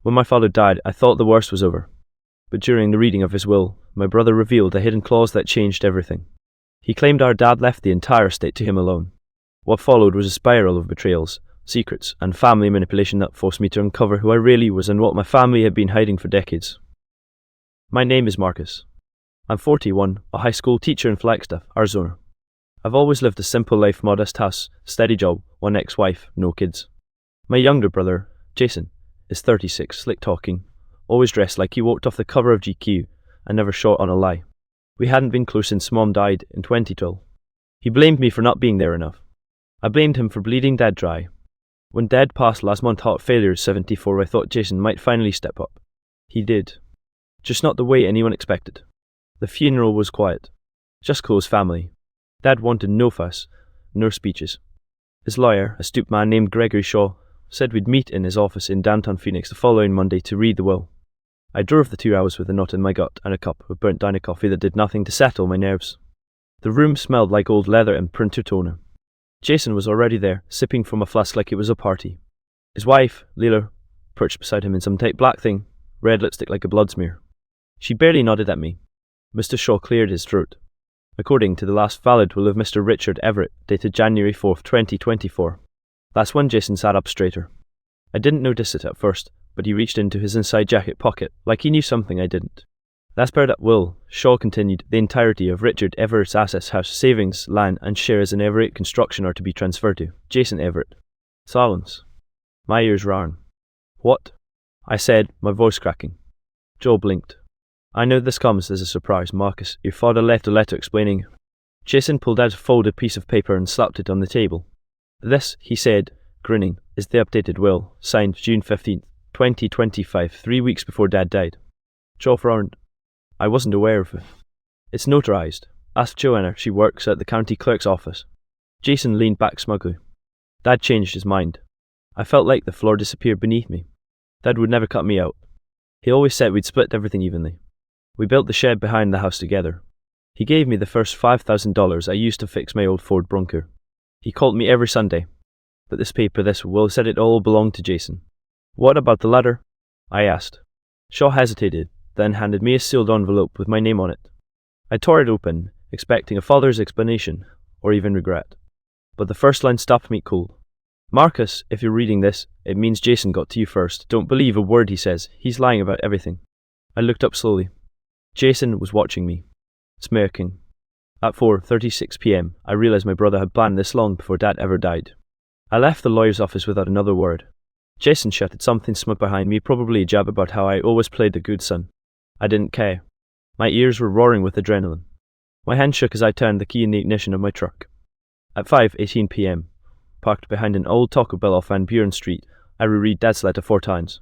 When my father died, I thought the worst was over. But during the reading of his will, my brother revealed a hidden clause that changed everything. He claimed our dad left the entire estate to him alone. What followed was a spiral of betrayals, secrets, and family manipulation that forced me to uncover who I really was and what my family had been hiding for decades. My name is Marcus. I'm 41, a high school teacher in Flagstaff, Arizona. I've always lived a simple life, modest house, steady job, one ex-wife, no kids. My younger brother, Jason, is 36, slick-talking, always dressed like he walked off the cover of GQ and never short on a lie. We hadn't been close since Mom died in 2012. He blamed me for not being there enough. I blamed him for bleeding Dad dry. When Dad passed last month, heart failure at 74, I thought Jason might finally step up. He did. Just not the way anyone expected. The funeral was quiet. Just close family. Dad wanted no fuss, no speeches. His lawyer, a stooped man named Gregory Shaw, said we'd meet in his office in downtown Phoenix the following Monday to read the will. I drove the 2 hours with a knot in my gut and a cup of burnt down coffee that did nothing to settle my nerves. The room smelled like old leather and printer toner. Jason was already there, sipping from a flask like it was a party. His wife, Leela, perched beside him in some tight black thing, red lipstick like a blood smear. She barely nodded at me. Mr. Shaw cleared his throat. According to the last valid will of Mr. Richard Everett, dated January 4th, 2024. That's when Jason sat up straighter. I didn't notice it at first, but he reached into his inside jacket pocket, like he knew something I didn't. As per that will, Shaw continued, the entirety of Richard Everett's assets, house, savings, land, and shares in Everett Construction are to be transferred to Jason Everett. Silence. My ears rang. What? I said, my voice cracking. Joe blinked. I know this comes as a surprise, Marcus. Your father left a letter explaining. Jason pulled out a folded piece of paper and slapped it on the table. This, he said, grinning, is the updated will, signed June 15th, 2025, 3 weeks before Dad died. Joe frowned. I wasn't aware of it. It's notarized. Ask Joanna, she works at the county clerk's office. Jason leaned back smugly. Dad changed his mind. I felt like the floor disappeared beneath me. Dad would never cut me out. He always said we'd split everything evenly. We built the shed behind the house together. He gave me the first $5,000 I used to fix my old Ford Bronco. He called me every Sunday. But this will said it all belonged to Jason. What about the letter? I asked. Shaw hesitated, then handed me a sealed envelope with my name on it. I tore it open, expecting a father's explanation, or even regret. But the first line stopped me cold. Marcus, if you're reading this, it means Jason got to you first. Don't believe a word he says. He's lying about everything. I looked up slowly. Jason was watching me, smirking. At 4:36 p.m., I realized my brother had planned this long before Dad ever died. I left the lawyer's office without another word. Jason shouted something smug behind me, probably a jab about how I always played the good son. I didn't care. My ears were roaring with adrenaline. My hand shook as I turned the key in the ignition of my truck. At 5:18 p.m., parked behind an old Taco Bell off Van Buren Street, I reread Dad's letter 4 times.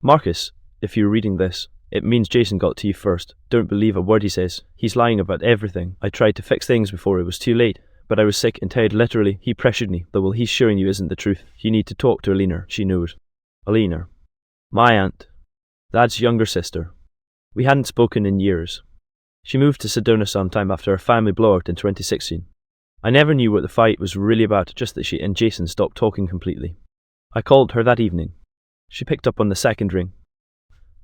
Marcus, if you're reading this, it means Jason got to you first. Don't believe a word he says. He's lying about everything. I tried to fix things before it was too late, but I was sick and tired. Literally, he pressured me. The will he's showing you isn't the truth. You need to talk to Alina. She knows. Alina. My aunt. Dad's younger sister. We hadn't spoken in years. She moved to Sedona sometime after a family blowout in 2016. I never knew what the fight was really about, just that she and Jason stopped talking completely. I called her that evening. She picked up on the second ring.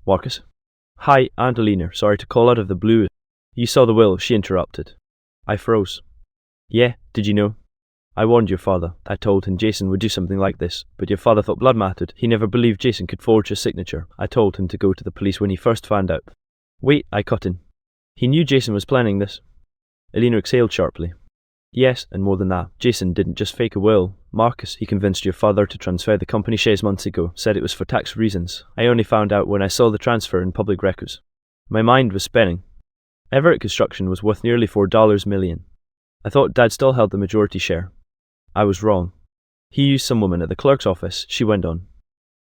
Marcus? Hi, Aunt Alina. Sorry to call out of the blue. You saw the will, she interrupted. I froze. Yeah, did you know? I warned your father. I told him Jason would do something like this, but your father thought blood mattered. He never believed Jason could forge his signature. I told him to go to the police when he first found out. Wait, I cut in. He knew Jason was planning this. Alina exhaled sharply. Yes, and more than that, Jason didn't just fake a will. Marcus, he convinced your father to transfer the company shares months ago, said it was for tax reasons. I only found out when I saw the transfer in public records. My mind was spinning. Everett Construction was worth nearly $4 million. I thought Dad still held the majority share. I was wrong. He used some woman at the clerk's office, she went on.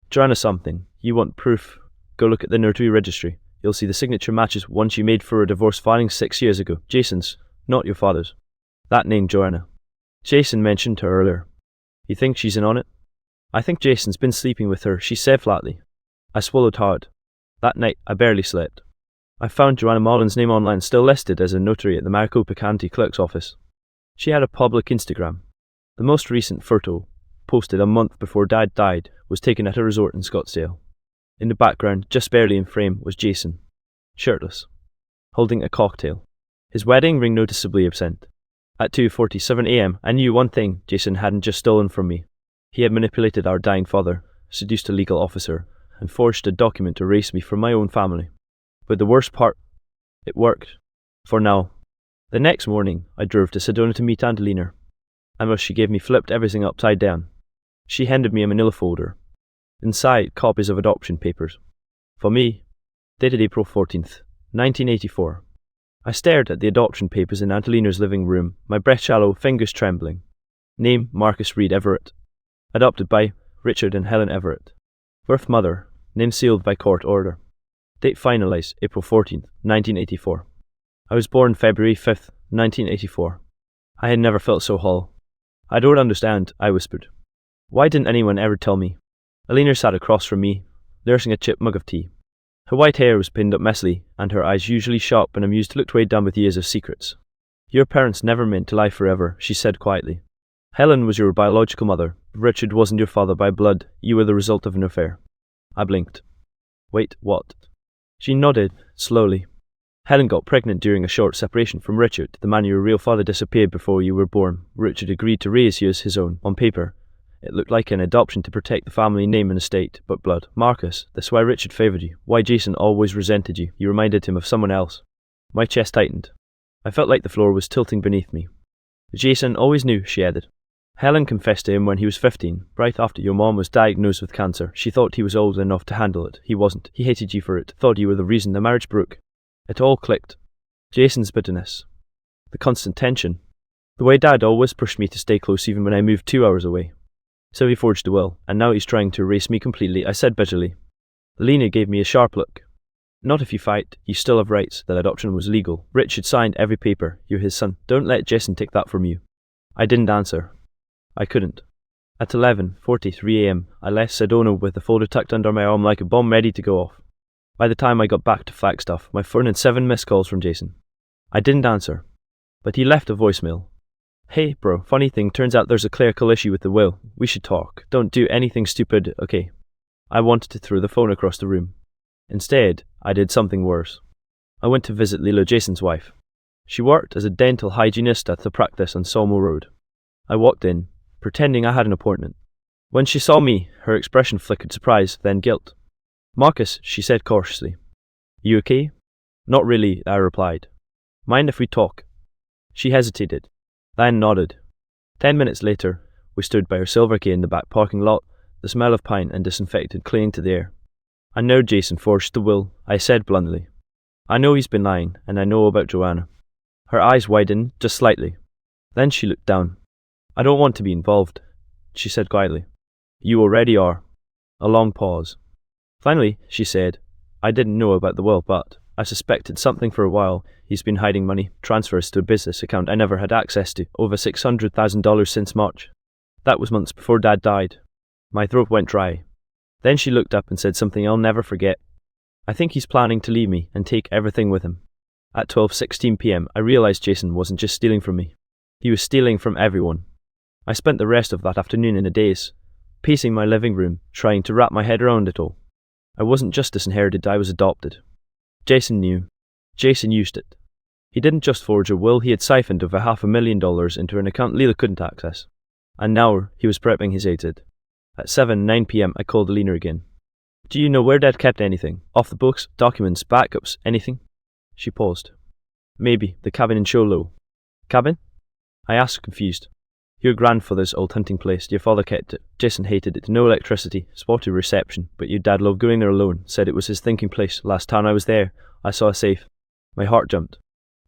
Joanna something. You want proof? Go look at the notary registry. You'll see the signature matches one she made for a divorce filing 6 years ago. Jason's, not your father's. That name, Joanna. Jason mentioned her earlier. You think she's in on it? I think Jason's been sleeping with her, she said flatly. I swallowed hard. That night, I barely slept. I found Joanna Mullen's name online, still listed as a notary at the Maricopa County Clerk's office. She had a public Instagram. The most recent photo, posted a month before Dad died, was taken at a resort in Scottsdale. In the background, just barely in frame, was Jason, shirtless, holding a cocktail, his wedding ring noticeably absent. At 2:47 a.m, I knew one thing Jason hadn't just stolen from me. He had manipulated our dying father, seduced a legal officer, and forged a document to erase me from my own family. But the worst part, it worked. For now. The next morning, I drove to Sedona to meet Angelina. And she gave me flipped everything upside down. She handed me a manila folder. Inside, copies of adoption papers. For me, dated April 14th, 1984. I stared at the adoption papers in Angelina's living room, my breath shallow, fingers trembling. Name, Marcus Reed Everett. Adopted by Richard and Helen Everett. Birth mother, name sealed by court order. Date finalized, April 14th, 1984. I was born February 5th, 1984. I had never felt so hollow. I don't understand, I whispered. Why didn't anyone ever tell me? Alina sat across from me, nursing a chipped mug of tea. Her white hair was pinned up messily, and her eyes, usually sharp and amused, looked weighed down with years of secrets. Your parents never meant to lie forever, she said quietly. Helen was your biological mother. Richard wasn't your father by blood. You were the result of an affair. I blinked. Wait, what? She nodded, slowly. Helen got pregnant during a short separation from Richard. The man your real father disappeared before you were born. Richard agreed to raise you as his own. On paper, it looked like an adoption to protect the family name and estate, but blood. Marcus, that's why Richard favoured you. Why Jason always resented you. You reminded him of someone else. My chest tightened. I felt like the floor was tilting beneath me. Jason always knew, she added. Helen confessed to him when he was 15, right after your mom was diagnosed with cancer. She thought he was old enough to handle it. He wasn't. He hated you for it. Thought you were the reason the marriage broke. It all clicked. Jason's bitterness. The constant tension. The way Dad always pushed me to stay close even when I moved 2 hours away. So he forged a will, and now he's trying to erase me completely, I said bitterly. Lena gave me a sharp look. Not if you fight, you still have rights. That adoption was legal. Richard signed every paper. You're his son. Don't let Jason take that from you. I didn't answer. I couldn't. At 11:43 a.m, I left Sedona with the folder tucked under my arm like a bomb ready to go off. By the time I got back to Flagstaff, my phone had 7 missed calls from Jason. I didn't answer, but he left a voicemail. Hey bro, funny thing, turns out there's a clerical issue with the will. We should talk. Don't do anything stupid, okay? I wanted to throw the phone across the room. Instead, I did something worse. I went to visit Lila, Jason's wife. She worked as a dental hygienist at the practice on Sawmill Road. I walked in, pretending I had an appointment. When she saw me, her expression flickered surprise, then guilt. Marcus, she said cautiously. You okay? Not really, I replied. Mind if we talk? She hesitated, then nodded. 10 minutes later, we stood by her silver key in the back parking lot, the smell of pine and disinfectant clinging to the air. I know Jason forged the will, I said bluntly. I know he's been lying, and I know about Joanna. Her eyes widened, just slightly. Then she looked down. I don't want to be involved, she said quietly. You already are. A long pause. Finally, she said, I didn't know about the will, but I suspected something for a while. He's been hiding money, transfers to a business account I never had access to, over $600,000 since March. That was months before Dad died. My throat went dry. Then she looked up and said something I'll never forget. I think he's planning to leave me and take everything with him. At 12:16 p.m, I realized Jason wasn't just stealing from me. He was stealing from everyone. I spent the rest of that afternoon in a daze, pacing my living room, trying to wrap my head around it all. I wasn't just disinherited, I was adopted. Jason knew. Jason used it. He didn't just forge a will, he had siphoned over $500,000 into an account Leela couldn't access. And now he was prepping his exit. At 7:09 p.m, I called Alina again. Do you know where Dad kept anything? Off the books, documents, backups, anything? She paused. Maybe, the cabin in Sholo. Cabin? I asked, confused. Your grandfather's old hunting place. Your father kept it. Jason hated it. No electricity. Spotty reception. But your dad loved going there alone. Said it was his thinking place. Last time I was there, I saw a safe. My heart jumped.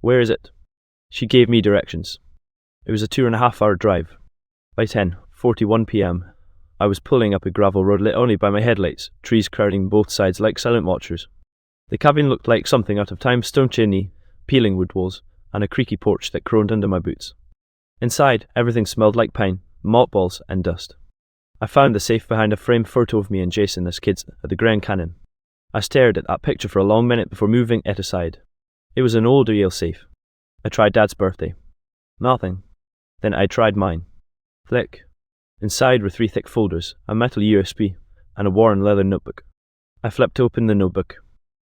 Where is it? She gave me directions. It was a 2.5-hour drive. By 10:41 p.m, I was pulling up a gravel road lit only by my headlights, trees crowding both sides like silent watchers. The cabin looked like something out of time, stone chimney, peeling wood walls, and a creaky porch that groaned under my boots. Inside, everything smelled like pine, mothballs, and dust. I found the safe behind a framed photo of me and Jason as kids at the Grand Canyon. I stared at that picture for a long minute before moving it aside. It was an old Yale safe. I tried Dad's birthday. Nothing. Then I tried mine. Flick. Inside were 3 thick folders, a metal USB, and a worn leather notebook. I flipped open the notebook.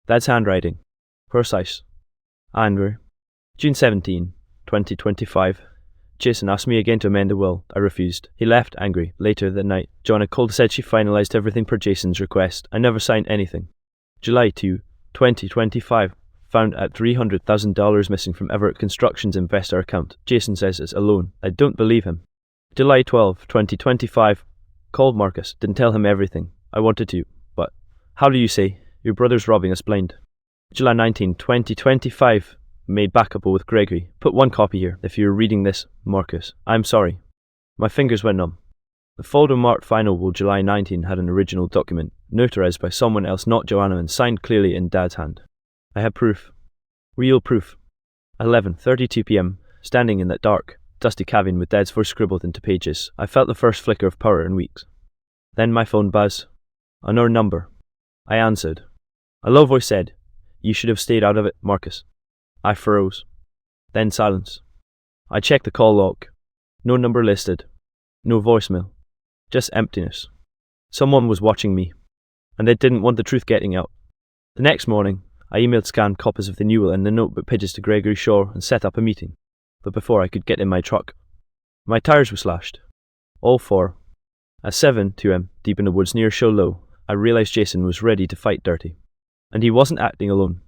Dad's handwriting. Precise. Andrew. June 17, 2025. Jason asked me again to amend the will. I refused. He left angry. Later that night, Joanna called and said she finalised everything per Jason's request. I never signed anything. July 2, 2025. Found at $300,000 missing from Everett Construction's investor account. Jason says it's a loan. I don't believe him. July 12, 2025. Called Marcus. Didn't tell him everything. I wanted to, but how do you say? Your brother's robbing us blind. July 19, 2025. Made backup with Gregory. Put one copy here if you're reading this, Marcus. I'm sorry. My fingers went numb. The folder marked final will July 19 had an original document, notarized by someone else not Joanna and signed clearly in Dad's hand. I had proof. Real proof. 11:32 p.m. Standing in that dark, dusty cabin with Dad's voice scribbled into pages, I felt the first flicker of power in weeks. Then my phone buzzed. Another number. I answered. A low voice said, "You should have stayed out of it, Marcus." I froze. Then silence. I checked the call log. No number listed. No voicemail. Just emptiness. Someone was watching me, and they didn't want the truth getting out. The next morning, I emailed scanned copies of the new will and the notebook pages to Gregory Shaw and set up a meeting. But before I could get in my truck, my tires were slashed. All four. At 7 p.m., deep in the woods near Show Low, I realised Jason was ready to fight dirty. And he wasn't acting alone.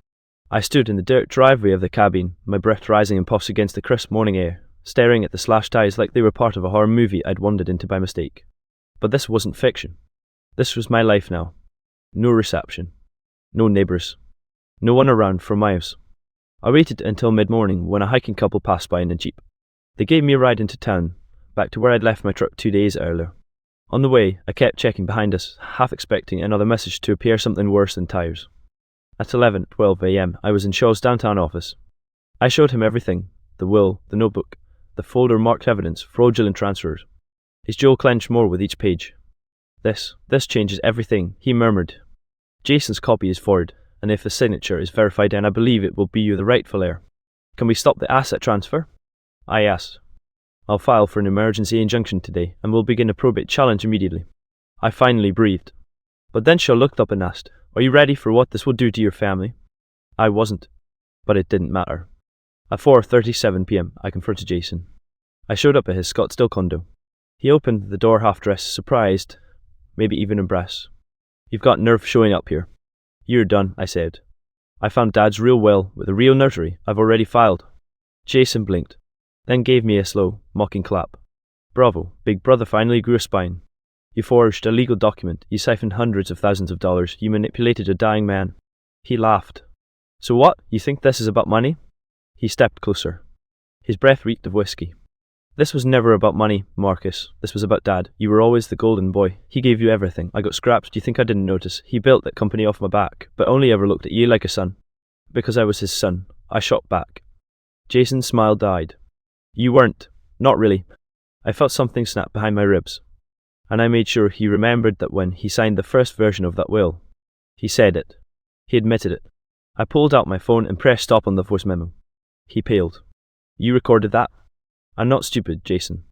I stood in the dirt driveway of the cabin, my breath rising in puffs against the crisp morning air, staring at the slashed tires like they were part of a horror movie I'd wandered into by mistake. But this wasn't fiction. This was my life now. No reception. No neighbours. No one around for miles. I waited until mid-morning when a hiking couple passed by in a jeep. They gave me a ride into town, back to where I'd left my truck 2 days earlier. On the way, I kept checking behind us, half expecting another message to appear something worse than tires. At 11:12 a.m., I was in Shaw's downtown office. I showed him everything, the will, the notebook, the folder marked evidence, fraudulent transfers. His jaw clenched more with each page. This changes everything, he murmured. Jason's copy is forward, and if the signature is verified then I believe it will be you the rightful heir. Can we stop the asset transfer? I asked. I'll file for an emergency injunction today, and we'll begin a probate challenge immediately. I finally breathed. But then Shaw looked up and asked, "Are you ready for what this will do to your family?" I wasn't, but it didn't matter. At 4:37 p.m., I confronted Jason. I showed up at his Scottsdale condo. He opened the door half-dressed, surprised, maybe even impressed. "You've got nerve showing up here." "You're done," I said. "I found Dad's real will with a real notary. I've already filed." Jason blinked, then gave me a slow, mocking clap. "Bravo, Big Brother finally grew a spine. You forged a legal document, you siphoned hundreds of thousands of dollars, you manipulated a dying man." He laughed. "So what, you think this is about money?" He stepped closer. His breath reeked of whiskey. "This was never about money, Marcus. This was about Dad. You were always the golden boy. He gave you everything. I got scraps. Do you think I didn't notice? He built that company off my back, but only ever looked at you like a son. Because I was his son, I shot back." Jason's smile died. "You weren't. Not really." I felt something snap behind my ribs. And I made sure he remembered that when he signed the first version of that will, he said it. He admitted it. I pulled out my phone and pressed stop on the voice memo. He paled. "You recorded that?" "I'm not stupid, Jason."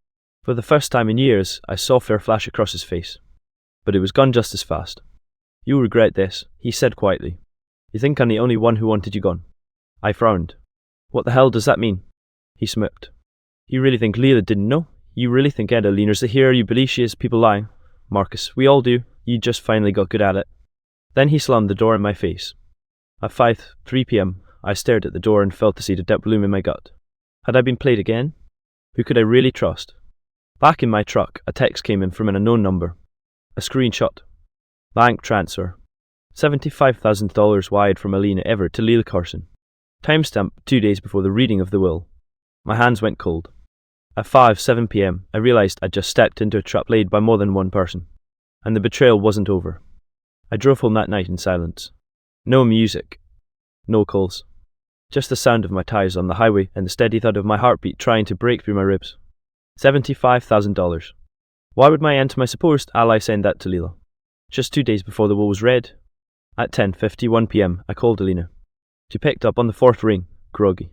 For the first time in years, I saw fear flash across his face. But it was gone just as fast. "You'll regret this," he said quietly. "You think I'm the only one who wanted you gone?" I frowned. "What the hell does that mean?" He smirked. "You really think Leela didn't know? You really think Adelina's the hero you believe she is? People lie. Marcus, we all do. You just finally got good at it." Then he slammed the door in my face. At 5:03 p.m., I stared at the door and felt the seed of doubt bloom in my gut. Had I been played again? Who could I really trust? Back in my truck, a text came in from an unknown number. A screenshot. Bank transfer. $75,000 wired from Alina Everett to Leela Carson. Timestamp 2 days before the reading of the will. My hands went cold. At 5:07 p.m., I realised I'd just stepped into a trap laid by more than one person. And the betrayal wasn't over. I drove home that night in silence. No music. No calls. Just the sound of my tyres on the highway and the steady thud of my heartbeat trying to break through my ribs. $75,000. Why would my aunt and my supposed ally send that to Leela? Just 2 days before the will was read. At 10:51 p.m., I called Alina. She picked up on the fourth ring, groggy.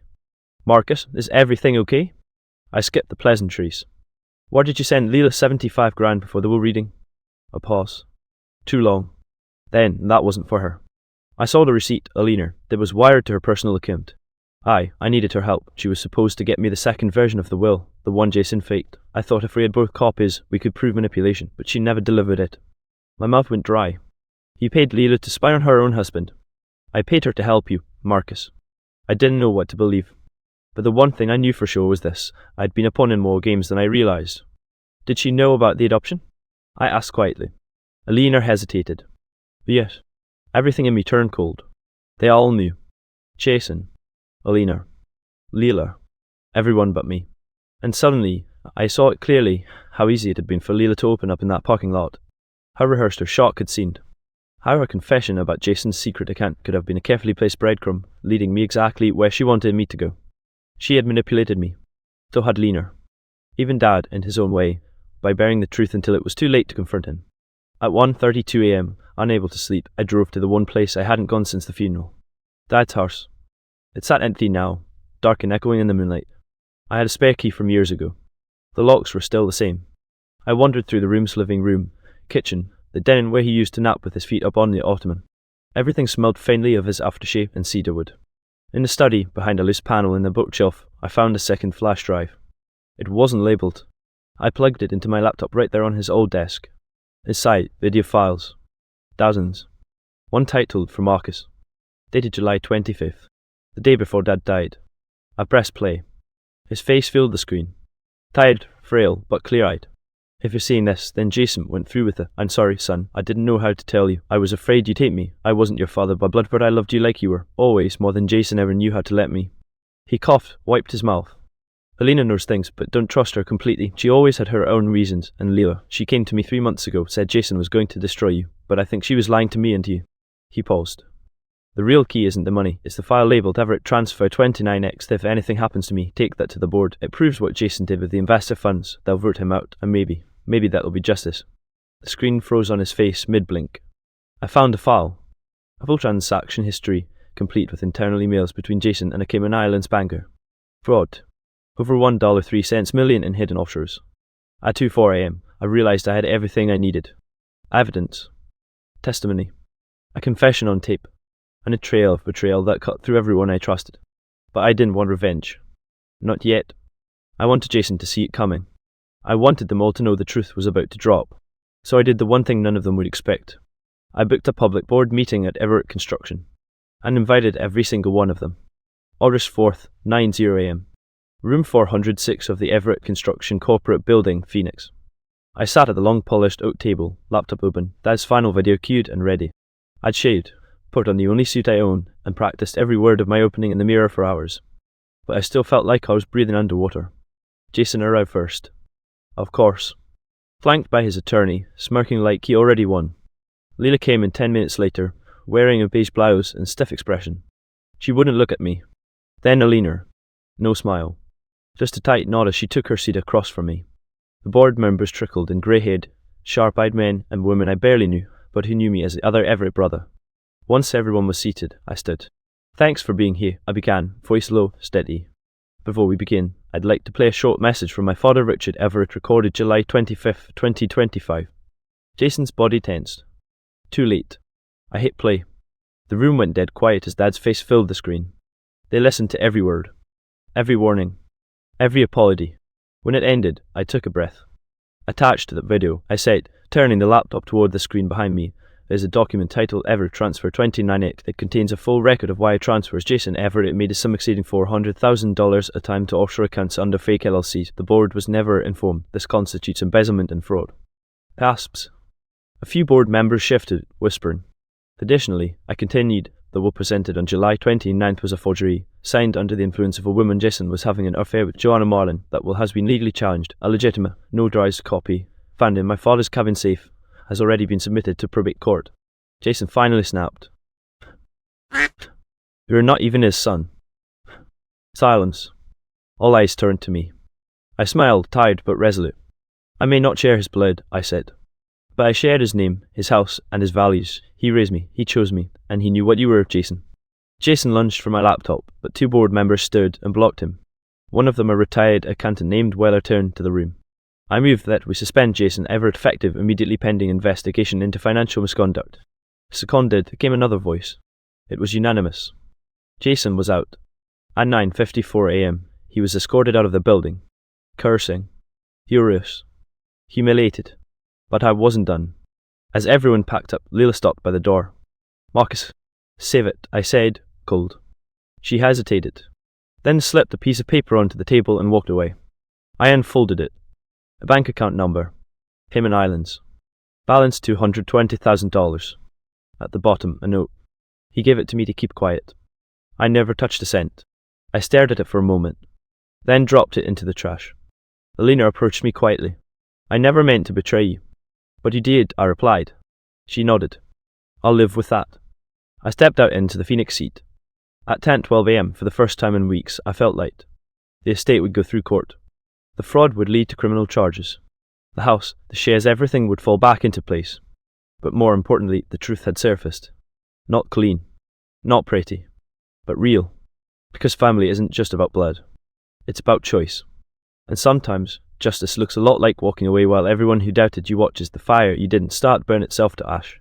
"Marcus, is everything okay?" I skipped the pleasantries. "Why did you send Leela $75,000 before the will reading?" A pause. Too long. Then, that wasn't for her. I saw the receipt, Alina, that was wired to her personal account. I needed her help. She was supposed to get me the second version of the will, the one Jason faked. I thought if we had both copies, we could prove manipulation, but she never delivered it. My mouth went dry. You paid Leela to spy on her own husband. I paid her to help you, Marcus. I didn't know what to believe. But the one thing I knew for sure was this. I'd been a pawn in more games than I realized. Did she know about the adoption? I asked quietly. Alina hesitated. But yes, everything in me turned cold. They all knew. Jason, Alina, Leela, everyone but me. And suddenly, I saw it clearly, how easy it had been for Leela to open up in that parking lot. How rehearsed her shock had seemed. How her confession about Jason's secret account could have been a carefully placed breadcrumb, leading me exactly where she wanted me to go. She had manipulated me. So had Leena. Even Dad, in his own way, by bearing the truth until it was too late to confront him. At 1:32 a.m., unable to sleep, I drove to the one place I hadn't gone since the funeral. Dad's house. It sat empty now, dark and echoing in the moonlight. I had a spare key from years ago. The locks were still the same. I wandered through the room's living room, kitchen, the den where he used to nap with his feet up on the ottoman. Everything smelled faintly of his aftershave and cedarwood. In the study, behind a loose panel in the bookshelf, I found a second flash drive. It wasn't labelled. I plugged it into my laptop right there on his old desk. Inside, video files. Dozens. One titled For Marcus. Dated July 25th. The day before Dad died. I pressed play. His face filled the screen. Tired, frail, but clear-eyed. If you're seeing this, then Jason went through with it. I'm sorry, son. I didn't know how to tell you. I was afraid you'd hate me. I wasn't your father by blood, but I loved you like you were. Always, more than Jason ever knew how to let me. He coughed, wiped his mouth. Alina knows things, but don't trust her completely. She always had her own reasons. And Leela, she came to me 3 months ago, said Jason was going to destroy you. But I think she was lying to me and to you. He paused. The real key isn't the money. It's the file labelled Everett Transfer 29X. If anything happens to me, take that to the board. It proves what Jason did with the investor funds. They'll vote him out, and maybe that'll be justice. The screen froze on his face mid-blink. I found the file. A full transaction history, complete with internal emails between Jason and a Cayman Islands banker. Fraud. Over $1.03 million in hidden offshores. At 2:04 a.m., I realized I had everything I needed. Evidence. Testimony. A confession on tape. And a trail of betrayal that cut through everyone I trusted. But I didn't want revenge. Not yet. I wanted Jason to see it coming. I wanted them all to know the truth was about to drop. So I did the one thing none of them would expect. I booked a public board meeting at Everett Construction, and invited every single one of them. August 4th, 9:00 a.m. Room 406 of the Everett Construction Corporate Building, Phoenix. I sat at the long polished oak table, laptop open, Dad's final video queued and ready. I'd shaved, put on the only suit I own, and practiced every word of my opening in the mirror for hours. But I still felt like I was breathing underwater. Jason arrived first. Of course. Flanked by his attorney, smirking like he already won. Leela came in 10 minutes later, wearing a beige blouse and stiff expression. She wouldn't look at me. Then Alina. No smile. Just a tight nod as she took her seat across from me. The board members trickled in grey-haired, sharp-eyed men and women I barely knew, but who knew me as the other Everett brother. Once everyone was seated, I stood. Thanks for being here, I began, voice low, steady. Before we begin, I'd like to play a short message from my father Richard Everett, recorded July 25th, 2025. Jason's body tensed. Too late. I hit play. The room went dead quiet as Dad's face filled the screen. They listened to every word, every warning, every apology. When it ended, I took a breath. Attached to the video, I said, turning the laptop toward the screen behind me, is a document titled Everett Transfer 29X. It contains a full record of wire transfers Jason Everett made a sum exceeding $400,000 a time to offshore accounts under fake LLCs. The board was never informed. This constitutes embezzlement and fraud. Gasps. A few board members shifted, whispering. Additionally, I continued, the will presented on July 29th was a forgery, signed under the influence of a woman Jason was having an affair with Joanna Marlin. That will has been legally challenged. A legitimate, no-dries copy, found in my father's cabin safe, has already been submitted to probate court. Jason finally snapped. You're not even his son. Silence. All eyes turned to me. I smiled, tired but resolute. I may not share his blood, I said. But I shared his name, his house, and his values. He raised me, he chose me, and he knew what you were, Jason. Jason lunged for my laptop, but 2 board members stood and blocked him. One of them a retired accountant named Weller turned to the room. I moved that we suspend Jason Everett effective immediately pending investigation into financial misconduct. Seconded came another voice. It was unanimous. Jason was out. At 9:54 a.m., he was escorted out of the building, cursing, furious, humiliated. But I wasn't done. As everyone packed up, Leela stopped by the door. "Marcus, save it," I said, cold. She hesitated, then slipped a piece of paper onto the table and walked away. I unfolded it. A bank account number. Cayman Islands. Balance $220,000. At the bottom, a note. He gave it to me to keep quiet. I never touched a cent. I stared at it for a moment, then dropped it into the trash. Alina approached me quietly. "I never meant to betray you." "But you did," I replied. She nodded. "I'll live with that." I stepped out into the Phoenix seat. At 10:12 a.m., for the first time in weeks, I felt light. The estate would go through court. The fraud would lead to criminal charges. The house, the shares, everything would fall back into place. But more importantly, the truth had surfaced. Not clean, not pretty, but real. Because family isn't just about blood. It's about choice. And sometimes, justice looks a lot like walking away while everyone who doubted you watches the fire you didn't start burn itself to ash.